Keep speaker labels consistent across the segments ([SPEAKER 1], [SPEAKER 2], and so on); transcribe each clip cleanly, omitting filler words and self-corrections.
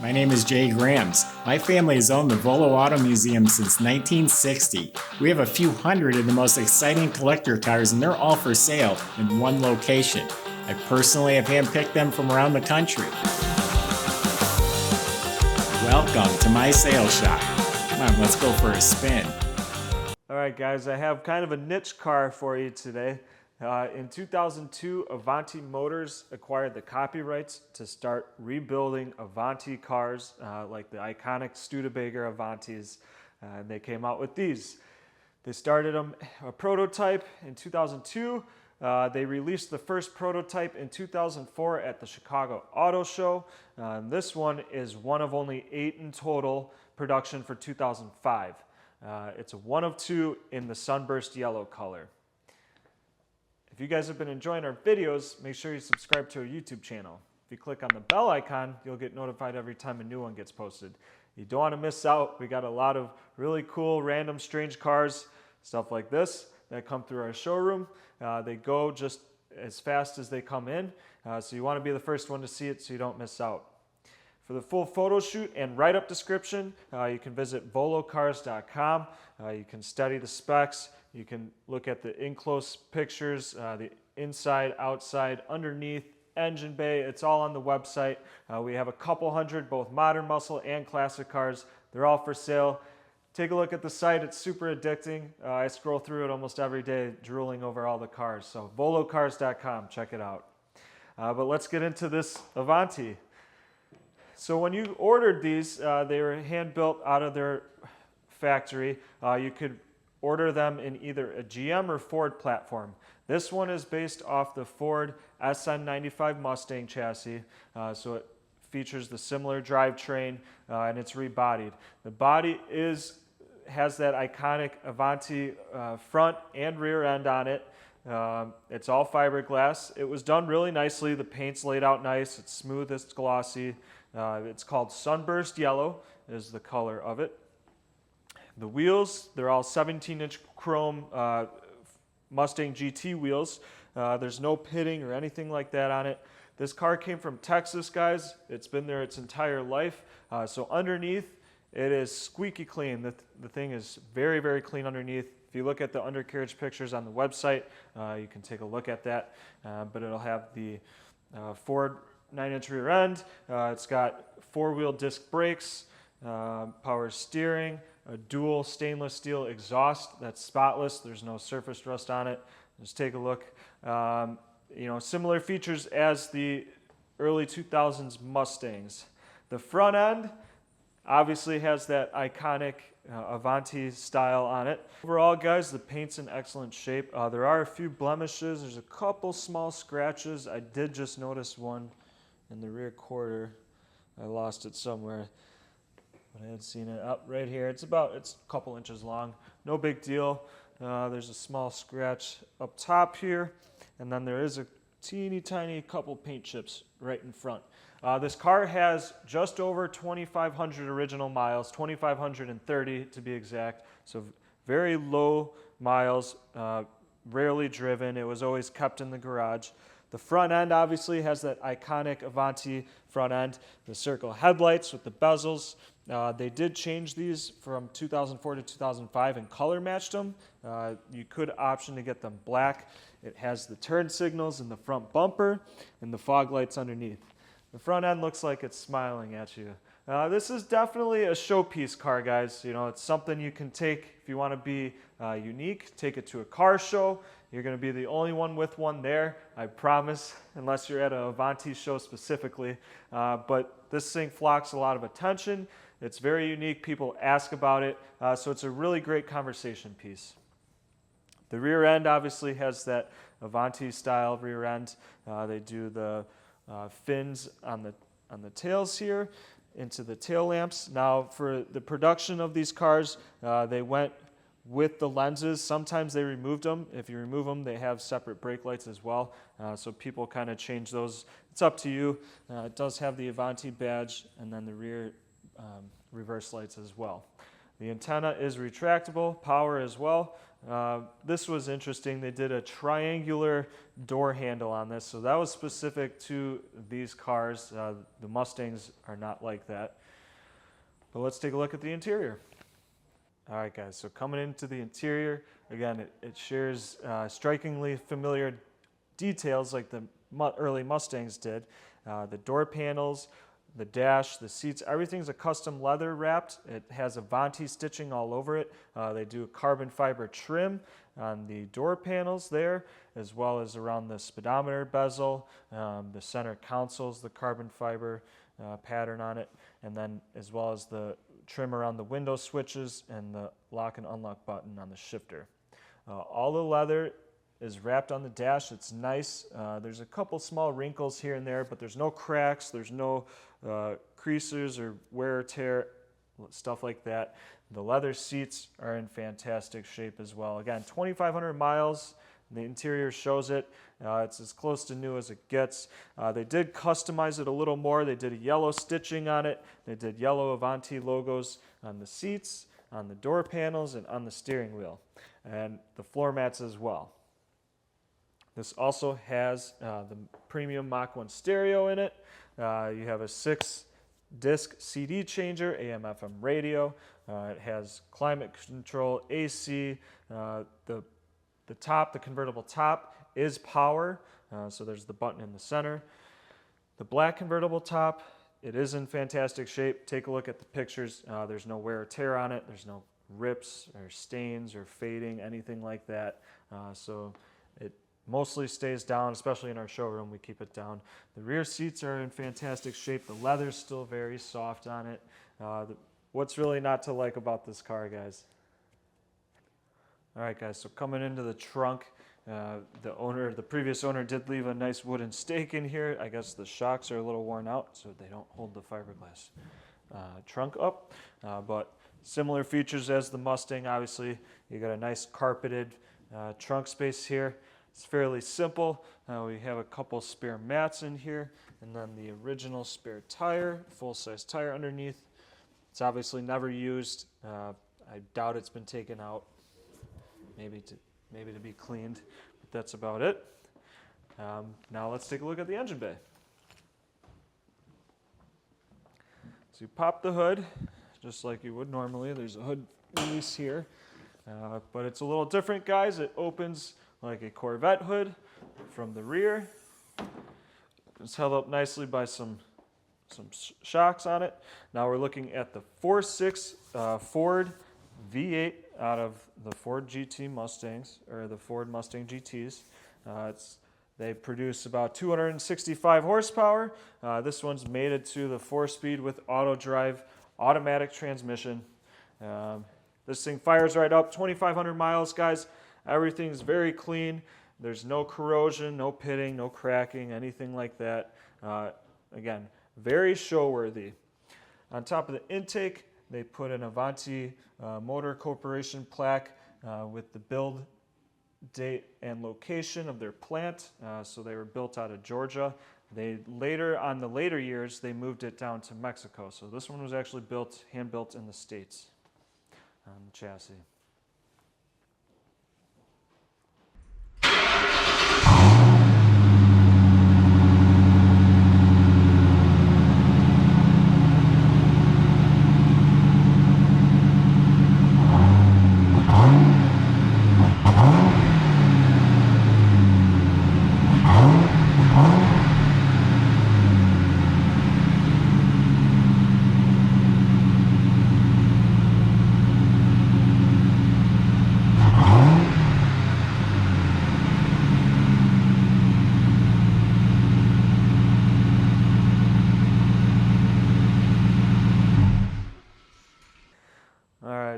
[SPEAKER 1] My name is Jay Grams. My family has owned the Volo Auto Museum since 1960. We have a few hundred of the most exciting collector cars, and they're all for sale in one location. I personally have handpicked them from around the country. Welcome to my sales shop. Come on, let's go for a spin.
[SPEAKER 2] All right, guys, I have kind of a niche car for you today. In 2002, Avanti Motors acquired the copyrights to start rebuilding Avanti cars, like the iconic Studebaker Avantis, and they came out with these. They started a prototype in 2002. They released the first prototype in 2004 at the Chicago Auto Show. This one is one of only 8 in total production for 2005. It's a one of 2 in the sunburst yellow color. If you guys have been enjoying our videos, make sure you subscribe to our YouTube channel. If you click on the bell icon, you'll get notified every time a new one gets posted. You don't want to miss out. We got a lot of really cool, random, strange cars, stuff like this, that come through our showroom. They go just as fast as they come in, so you want to be the first one to see it so you don't miss out. For the full photo shoot and write-up description, you can visit volocars.com. You can study the specs. You can look at the in-close pictures, the inside, outside, underneath, engine bay. It's all on the website. We have a couple hundred, both modern muscle and classic cars. They're all for sale. Take a look at the site. It's super addicting. I scroll through it almost every day, drooling over all the cars. So volocars.com, check it out. But let's get into this Avanti. So when you ordered these, they were hand-built out of their factory. You could order them in either a GM or Ford platform. This one is based off the Ford SN95 Mustang chassis, so it features the similar drivetrain, and it's rebodied. The body has that iconic Avanti front and rear end on it. It's all fiberglass. It was done really nicely. The paint's laid out nice. It's smooth, it's glossy. It's called Sunburst Yellow is the color of it. The wheels, they're all 17-inch chrome Mustang GT wheels. There's no pitting or anything like that on it. This car came from Texas, guys. It's been there its entire life. So underneath, it is squeaky clean. The thing is very, very clean underneath. If you look at the undercarriage pictures on the website, you can take a look at that. But it'll have the Ford 9-inch rear end. It's got 4-wheel disc brakes, power steering, a dual stainless steel exhaust that's spotless. There's no surface rust on it. Just take a look. Similar features as the early 2000s Mustangs. The front end obviously has that iconic Avanti style on it. Overall, guys, the paint's in excellent shape. There are a few blemishes. There's a couple small scratches. I did just notice one in the rear quarter. I lost it somewhere, but I had seen it up right here. It's a couple inches long. No big deal. There's a small scratch up top here, and then there is a teeny tiny couple paint chips right in front. This car has just over 2,500 original miles, 2,530 to be exact. So very low miles, rarely driven. It was always kept in the garage. The front end obviously has that iconic Avanti front end, the circle headlights with the bezels. They did change these from 2004 to 2005 and color matched them. You could option to get them black. It has the turn signals in the front bumper and the fog lights underneath. The front end looks like it's smiling at you. This is definitely a showpiece car, guys. It's something you can take if you want to be unique. Take it to a car show. You're going to be the only one with one there, I promise, unless you're at an Avanti show specifically. But this thing flocks a lot of attention. It's very unique. People ask about it, so it's a really great conversation piece. The rear end obviously has that Avanti style rear end. They do the fins on the tails here into the tail lamps. Now, for the production of these cars, they went with the lenses. Sometimes they removed them. If you remove them, they have separate brake lights as well. So people kind of change those. It's up to you. It does have the Avanti badge and then the rear reverse lights as well. The antenna is retractable, power as well. This was interesting. They did a triangular door handle on this, so that was specific to these cars. The Mustangs are not like that. But let's take a look at the interior. All right, guys, so coming into the interior, again, it shares strikingly familiar details like the early Mustangs did. The door panels, the dash, the seats, everything's a custom leather wrapped. It has Avanti stitching all over it. They do carbon fiber trim on the door panels there, as well as around the speedometer bezel. The center console's the carbon fiber pattern on it, and then as well as the trim around the window switches and the lock and unlock button on the shifter. All the leather is wrapped on the dash. It's nice. There's a couple small wrinkles here and there, but there's no cracks, there's no creases or wear or tear, stuff like that. The leather seats are in fantastic shape as well. Again, 2,500 miles. The interior shows it. It's as close to new as it gets. They did customize it a little more. They did a yellow stitching on it. They did yellow Avanti logos on the seats, on the door panels, and on the steering wheel, and the floor mats as well. This also has the premium Mach 1 stereo in it. You have a 6-disc CD changer, AM/FM radio. It has climate control, AC. The top, the convertible top, is power. So there's the button in the center. The black convertible top, it is in fantastic shape. Take a look at the pictures. There's no wear or tear on it. There's no rips or stains or fading, anything like that. So it mostly stays down, especially in our showroom, we keep it down. The rear seats are in fantastic shape. The leather's still very soft on it. What's really not to like about this car, guys? All right, guys, so coming into the trunk, the previous owner did leave a nice wooden stake in here. I guess the shocks are a little worn out, so they don't hold the fiberglass trunk up. But similar features as the Mustang, obviously. You got a nice carpeted trunk space here. It's fairly simple. We have a couple spare mats in here, and then the original spare tire, full-size tire underneath. It's obviously never used. I doubt it's been taken out. Maybe to be cleaned, but that's about it. Now let's take a look at the engine bay. So you pop the hood, just like you would normally. There's a hood release here, but it's a little different, guys. It opens like a Corvette hood from the rear. It's held up nicely by some shocks on it. Now we're looking at the 4.6 Ford V8 out of the Ford GT Mustangs, or the Ford Mustang GTs. They produce about 265 horsepower. This one's mated to the 4-speed with auto drive, automatic transmission. This thing fires right up, 2,500 miles, guys. Everything's very clean. There's no corrosion, no pitting, no cracking, anything like that. Again, very show-worthy. On top of the intake, they put an Avanti Motor Corporation plaque with the build date and location of their plant. So they were built out of Georgia. On the later years, they moved it down to Mexico. So this one was actually hand-built in the States on the chassis.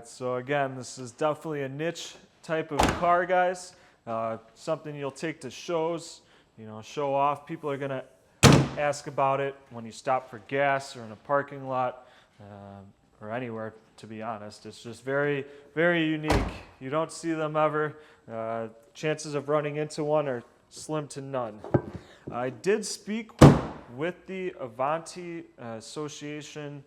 [SPEAKER 2] So again, this is definitely a niche type of car, guys. Something you'll take to shows, show off. People are gonna ask about it when you stop for gas or in a parking lot or anywhere, to be honest. It's just very, very unique. You don't see them ever. Chances of running into one are slim to none. I did speak with the Avanti Association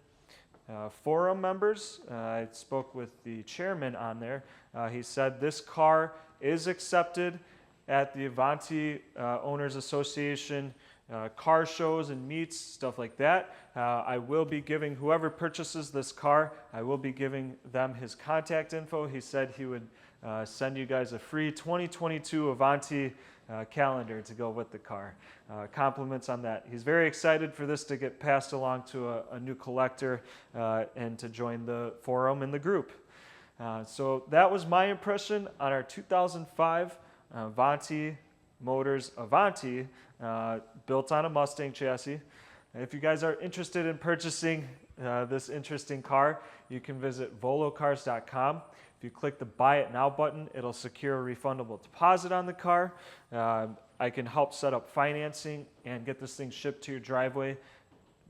[SPEAKER 2] forum members. I spoke with the chairman on there. He said this car is accepted at the Avanti Owners Association car shows and meets, stuff like that. I will be giving whoever purchases this car, I will be giving them his contact info. He said he would send you guys a free 2022 Avanti calendar to go with the car. Compliments on that. He's very excited for this to get passed along to a new collector and to join the forum and the group. So that was my impression on our 2005 Avanti Motors Avanti, built on a Mustang chassis. And if you guys are interested in purchasing this interesting car, you can visit volocars.com. If you click the Buy It Now button, it'll secure a refundable deposit on the car. I can help set up financing and get this thing shipped to your driveway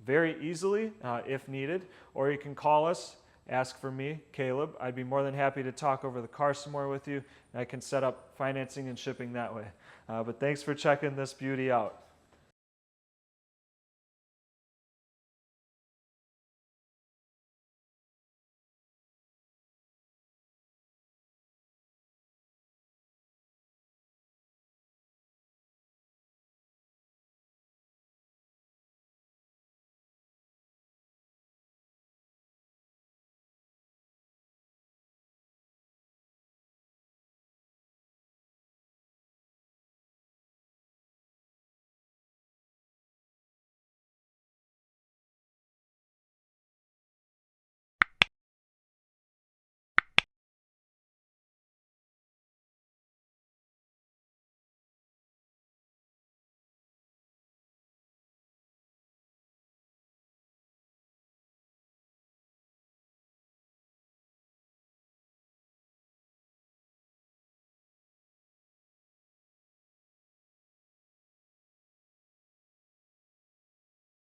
[SPEAKER 2] very easily if needed. Or you can call us, ask for me, Caleb. I'd be more than happy to talk over the car some more with you, and I can set up financing and shipping that way. But thanks for checking this beauty out.